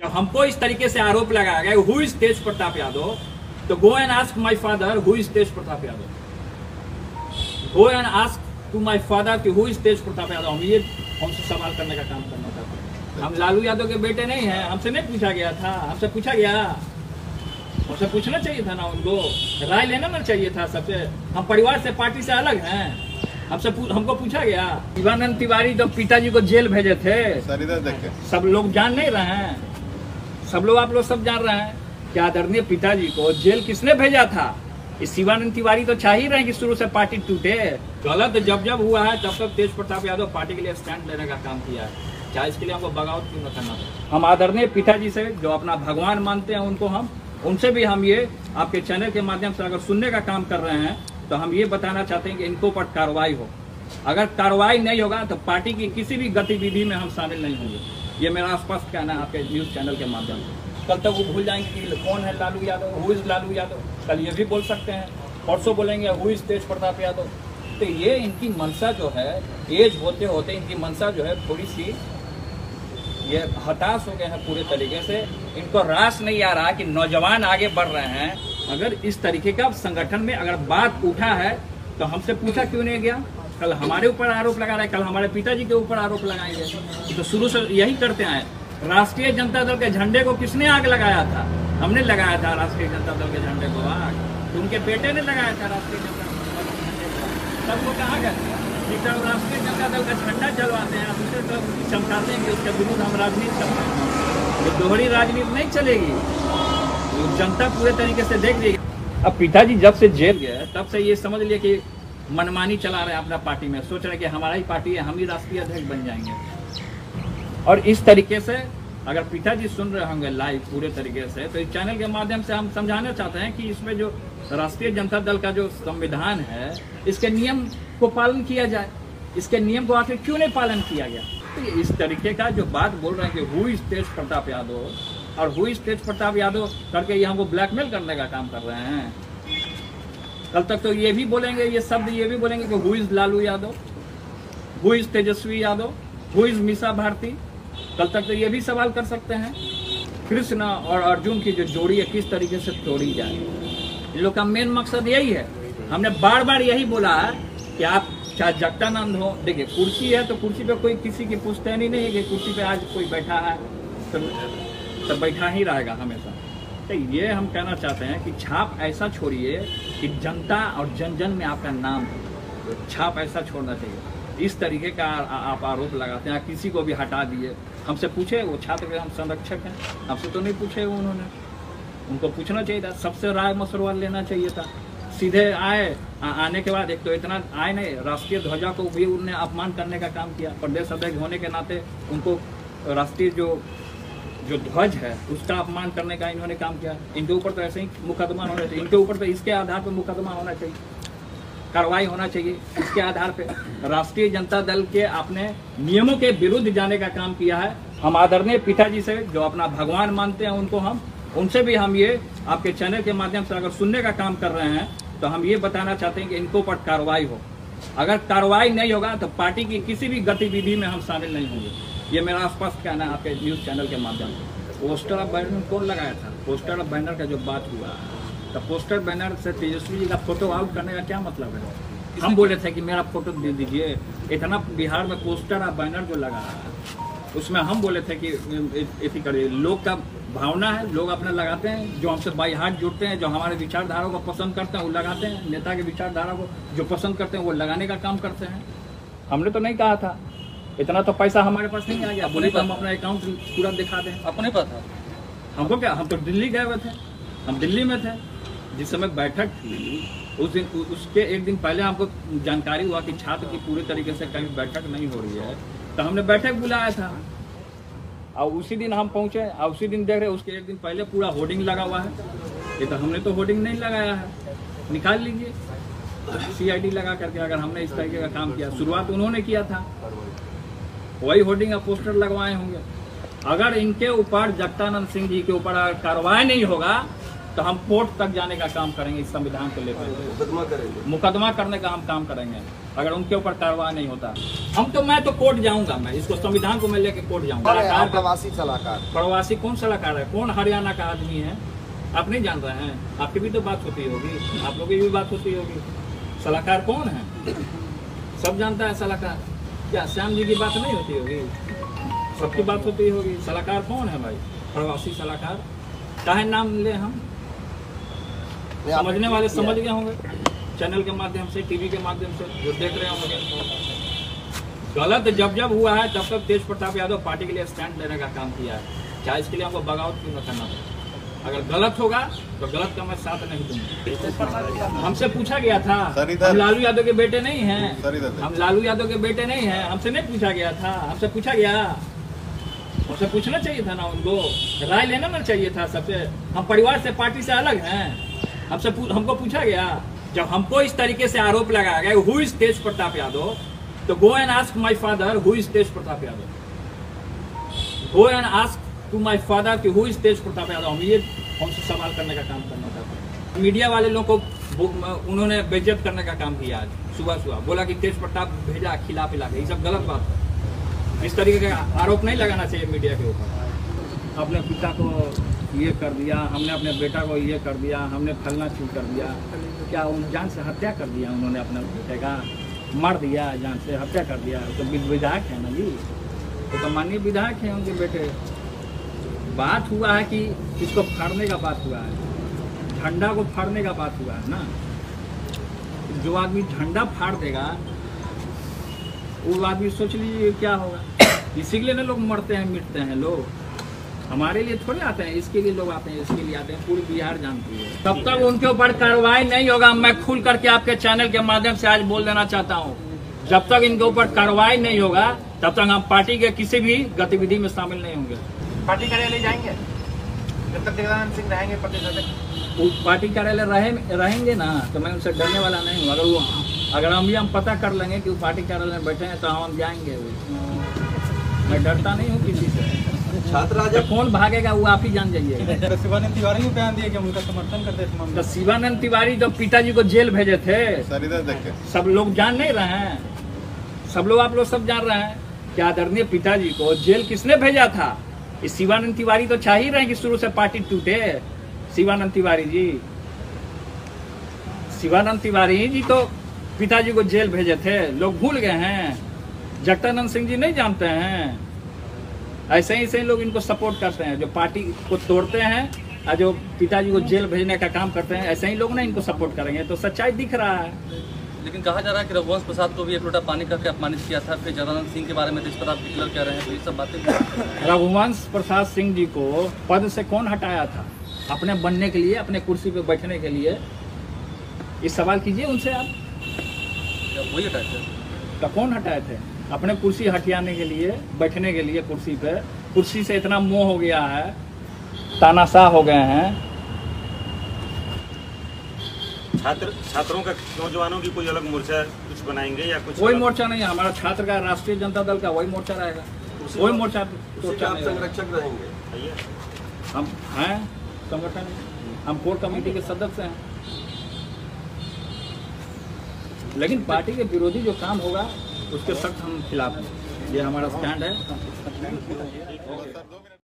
हमको इस तरीके से आरोप लगाया गया हु इज तेज प्रताप यादव, तो go and ask my father who is Tej Pratap Yadav. Go and ask to my father कि हु इज तेज प्रताप यादव। हम ये हमसे सवाल करने का काम करना चाहते हैं। हम लालू यादव के बेटे नहीं हैं, हमसे नहीं पूछा गया था। हमसे पूछा गया, हमसे पूछना चाहिए था ना, उनको राय लेना ना चाहिए था सबसे। हम परिवार से पार्टी से अलग हैं, हमको पूछा गया। शिवानंद तिवारी जब पिताजी को जेल भेजे थे, सब लोग जान नहीं रहे हैं, सब लोग आप लोग सब जान रहे हैं कि आदरणीय पिताजी को जेल किसने भेजा था। इस शिवानंद तिवारी तो चाह ही रहे हैं कि शुरू से पार्टी टूटे। गलत जब जब हुआ है तब तक तेज प्रताप यादव पार्टी के लिए स्टैंड लेने का काम किया है, चाहे इसके लिए हमको बगावत क्यों न करना पड़े। हम आदरणीय पिताजी से जो अपना भगवान मानते हैं उनको, हम उनसे भी हम ये आपके चैनल के माध्यम से अगर सुनने का काम कर रहे हैं तो हम ये बताना चाहते हैं कि इनको पर कार्रवाई हो। अगर कार्रवाई नहीं होगा तो पार्टी की किसी भी गतिविधि में हम शामिल नहीं होंगे। ये मेरा स्पष्ट कहना है आपके न्यूज चैनल के माध्यम से। कल तक वो भूल जाएंगे कि कौन है लालू यादव, हु इज लालू यादव। कल ये भी बोल सकते हैं, परसों बोलेंगे हु इज तेज प्रताप यादव। तो ये इनकी मनसा जो है, एज होते होते इनकी मनसा जो है थोड़ी सी ये हताश हो गए हैं पूरे तरीके से। इनको रास नहीं आ रहा कि नौजवान आगे बढ़ रहे हैं। अगर इस तरीके का संगठन में अगर बात उठा है तो हमसे पूछा क्यों नहीं गया। कल हमारे ऊपर आरोप लगा रहे, कल हमारे पिताजी के ऊपर आरोप लगाएंगे। तो शुरू से यही करते आए। राष्ट्रीय जनता दल के झंडे को किसने आग लगाया था? हमने लगाया था राष्ट्रीय जनता दल के झंडे को आग, तो उनके बेटे ने लगाया था राष्ट्रीय जनता दल के झंडे को। तब वो कहाँ गए? एक तरफ राष्ट्रीय जनता दल का झंडा जलवाते हैं, दूसरी तरफ चमकाते हैं कि उसके विरुद्ध हम राजनीति करते हैं। ये दोहरी राजनीति नहीं चलेगी, जनता पूरे तरीके से देख लेगी। अब पिताजी जब से जेल गए तब से ये समझ लिए कि मनमानी चला रहे हैं अपना पार्टी में, सोच रहे हैं कि हमारा ही पार्टी है, हम ही राष्ट्रीय अध्यक्ष बन जाएंगे। और इस तरीके से अगर पिताजी सुन रहे होंगे लाइव पूरे तरीके से, तो इस चैनल के माध्यम से हम समझाना चाहते हैं कि इसमें जो राष्ट्रीय जनता दल का जो संविधान है, इसके नियम को पालन किया जाए। इसके नियम को आखिर क्यों नहीं पालन किया गया? तो इस तरीके का जो बात बोल रहे हैं कि हु इज तेज प्रताप यादव और हु इज तेज प्रताप यादव करके ये हमको ब्लैकमेल करने का काम कर रहे हैं। कल तक तो ये भी बोलेंगे, ये शब्द ये भी बोलेंगे कि who is Lalu Yadav, who is Tejashwi Yadav, who is Misa Bharti. कल तक तो ये भी सवाल कर सकते हैं कृष्ण और अर्जुन की जो जोड़ी है किस तरीके से तोड़ी जाए। इन लोग का मेन मकसद यही है। हमने बार बार यही बोला है कि आप चाहे जगदानंद हो, देखिए कुर्सी है तो कुर्सी पे कोई किसी की पुश्तैनी नहीं है कि कुर्सी पे आज कोई बैठा है तो बैठा ही रहेगा हमेशा। तो ये हम कहना चाहते हैं कि छाप ऐसा छोड़िए कि जनता और जन जन में आपका नाम है, तो छाप ऐसा छोड़ना चाहिए। इस तरीके का आप आरोप लगाते हैं, किसी को भी हटा दिए। हमसे पूछे, वो छात्र के हम संरक्षक हैं, हमसे तो नहीं पूछे उन्होंने, उनको पूछना चाहिए था, सबसे राय मशवरा लेना चाहिए था। सीधे आए, आने के बाद एक तो इतना आए नहीं, राष्ट्रीय ध्वजा को भी उन्होंने अपमान करने का काम किया। प्रदेश अध्यक्ष होने के नाते उनको राष्ट्रीय जो ध्वज है उसका अपमान करने का इन्होंने काम किया। इनके ऊपर तो ऐसे ही मुकदमा होना चाहिए, इनके ऊपर तो इसके आधार पर मुकदमा होना चाहिए, कार्रवाई होना चाहिए इसके आधार पे। राष्ट्रीय जनता दल के अपने नियमों के विरुद्ध जाने का काम किया है। हम आदरणीय पिताजी से जो अपना भगवान मानते हैं उनको, हम उनसे भी हम ये आपके चैनल के माध्यम से अगर सुनने का काम कर रहे हैं तो हम ये बताना चाहते हैं कि इनको पर कार्रवाई हो। अगर कार्रवाई नहीं होगा तो पार्टी की किसी भी गतिविधि में हम शामिल नहीं होंगे। ये मेरा स्पष्ट कहना है आपके न्यूज चैनल के माध्यम से। पोस्टर और बैनर कौन लगाया था? पोस्टर और बैनर का जो बात हुआ तो पोस्टर बैनर से तेजस्वी जी का फोटो आउट करने का क्या मतलब है? हम बोले थे कि मेरा फोटो दे दीजिए। इतना बिहार में पोस्टर और बैनर जो लगा है उसमें हम बोले थे कि ऐसी करिए। लोग का भावना है, लोग अपना लगाते हैं, जो हमसे बाई हाथ जुड़ते हैं, जो हमारे विचारधारा को पसंद करते हैं वो लगाते हैं। नेता के विचारधारा को जो पसंद करते हैं वो लगाने का काम करते हैं। हमने तो नहीं कहा था, इतना तो पैसा हमारे पास नहीं आ गया। बोले तो हम अपना अकाउंट पूरा दिखा दें, अपने पता हमको क्या, हम तो दिल्ली गए हुए थे, हम दिल्ली में थे जिस समय बैठक थी। उस दिन उसके एक दिन पहले हमको जानकारी हुआ कि छात्र की पूरी तरीके से कहीं बैठक नहीं हो रही है, तो हमने बैठक बुलाया था और उसी दिन हम पहुंचे और उसी दिन देख रहे उसके एक दिन पहले पूरा होर्डिंग लगा हुआ है। ये तो हमने तो होर्डिंग नहीं लगाया है, निकाल लीजिए CID लगा करके। अगर हमने इस तरीके का काम किया, शुरुआत उन्होंने किया था, वही होर्डिंग और पोस्टर लगवाए होंगे। अगर इनके ऊपर जगदानंद सिंह जी के ऊपर कार्रवाई नहीं होगा तो हम कोर्ट तक जाने का काम करेंगे इस संविधान को लेकर, मुकदमा करेंगे, मुकदमा करने का हम काम करेंगे अगर उनके ऊपर कार्रवाई नहीं होता। मैं तो कोर्ट जाऊंगा, मैं इसको संविधान को मैं लेके कोर्ट जाऊंगा। प्रवासी सलाहकार, प्रवासी कौन सलाहकार है? कौन हरियाणा का आदमी है? आप नहीं जान रहे हैं? आपकी भी तो बात होती होगी, आप लोगों की भी बात होती होगी। सलाहकार कौन है? सब जानता है सलाहकार। क्या श्याम जी की बात नहीं होती होगी? सबकी बात होती होगी। सलाहकार कौन है भाई? प्रवासी सलाहकार। चाहे नाम ले, हम समझने वाले समझ गए होंगे, चैनल के माध्यम से, टीवी के माध्यम से जो देख रहे होंगे। गलत जब जब हुआ है तब तक तेज प्रताप यादव पार्टी के लिए स्टैंड लेने का काम किया है, चाहे इसके लिए हमको बगावत क्यों न करना पड़े। अगर गलत होगा तो गलत का मैं साथ नहीं दूंगा। हमसे पूछा गया था, हम लालू यादव के बेटे नहीं हैं, हम लालू यादव के बेटे नहीं हैं, हमसे नहीं पूछा गया था। हमसे पूछा गया, हमसे पूछना चाहिए था ना, उनको राय लेना ना चाहिए था सबसे। हम परिवार से, पार्टी से अलग हैं, हमको पूछा गया। जब हमको इस तरीके से आरोप लगाया गया हु इज तेज प्रताप यादव, तो go and ask my father who is Tej Pratap Yadav. Go and ask to my father कि हु इज तेज प्रताप यादव। हम ये हमसे सवाल करने का काम करना चाहते हैं। मीडिया वाले लोगों को उन्होंने बेइज्जत करने का काम किया आज सुबह, बोला कि तेज प्रताप भेजा खिला पिला के। ये सब गलत बात है। इस तरीके का आरोप नहीं लगाना चाहिए मीडिया के ऊपर। अपने पिता को ये कर दिया, हमने अपने बेटा को ये कर दिया, हमने फलना चीज कर दिया। क्या उन जान से हत्या कर दिया उन्होंने? अपने बेटे का मार दिया, जान से हत्या कर दिया। तो विधायक है ना जी, तो माननीय विधायक है उनके बेटे। बात हुआ है कि इसको फाड़ने का बात हुआ है, झंडा को फाड़ने का बात हुआ है ना। जो आदमी झंडा फाड़ देगा वो आदमी सोच लीजिए क्या होगा। इसी के लिए ना लोग मरते हैं, मिटते हैं लोग। हमारे लिए थोड़े आते हैं, इसके लिए लोग आते हैं, इसके लिए आते हैं। पूरी बिहार जानती है। तब तक उनके ऊपर कार्रवाई नहीं होगा, मैं खुल करके आपके चैनल के माध्यम से आज बोल देना चाहता हूँ। जब तक इनके ऊपर कार्रवाई नहीं होगा तब तक हम पार्टी के किसी भी गतिविधि में शामिल नहीं होंगे। पार्टी कार्यालय जाएंगे जब तक जगदानंद सिंह रहेंगे वो पार्टी कार्यालय रहेंगे ना, तो मैं उनसे डरने वाला नहीं हूँ। अगर हम पता कर लेंगे कि वो पार्टी कार्यालय में बैठे हैं तो हम जाएंगे। मैं डरता नहीं हूँ किसी से। छात्र राजा कौन भागेगा वो आप ही जान जाइए। शिवानंद तिवारी ने बयान दिया कि उनका समर्थन करते थे। तो शिवानंद तिवारी जब पिताजी को जेल भेजे थे, सब लोग जान नहीं रहे हैं? सब लोग, आप लोग सब जान रहे हैं कि आदरणीय पिताजी को जेल किसने भेजा था? इस शिवानंद तिवारी तो चाह ही रहे कि शुरू से पार्टी टूटे। शिवानंद तिवारी जी तो पिताजी को जेल भेजे थे, लोग भूल गए हैं। जगदानंद सिंह जी नहीं जानते हैं? ऐसे ही लोग इनको सपोर्ट करते हैं, जो पार्टी को तोड़ते हैं और जो पिताजी को जेल भेजने का काम करते हैं। ऐसे ही लोग ना इनको सपोर्ट करेंगे, तो सच्चाई दिख रहा है। लेकिन कहा जा रहा है कि रघुवंश प्रसाद को भी एक लोटा पानी करके अपमानित किया था। फिर जगदानंद सिंह के बारे में तेज प्रताप डिक्लेयर कह रहे हैं, तो ये सब बातें। रघुवंश प्रसाद सिंह जी को पद से कौन हटाया था? अपने बनने के लिए, अपने कुर्सी पे बैठने के लिए? इस सवाल कीजिए उनसे आप। वही हटाए थे? तो कौन हटाए थे? अपने कुर्सी हटियाने के लिए, बैठने के लिए कुर्सी पे। कुर्सी से इतना मोह हो गया है, तानाशाह हो गए हैं। छात्रों का, नौजवानों की कोई अलग मोर्चा कुछ बनाएंगे या कुछ? कोई मोर्चा नहीं है हमारा। छात्र का, राष्ट्रीय जनता दल का वही मोर्चा रहेगा। कोई मोर्चा संरक्षक रहेंगे। हम हैं संगठन, हम कोर कमेटी के सदस्य हैं। लेकिन पार्टी के विरोधी जो काम होगा उसके सख्त हम खिलाफ हैं। ये हमारा स्टैंड है।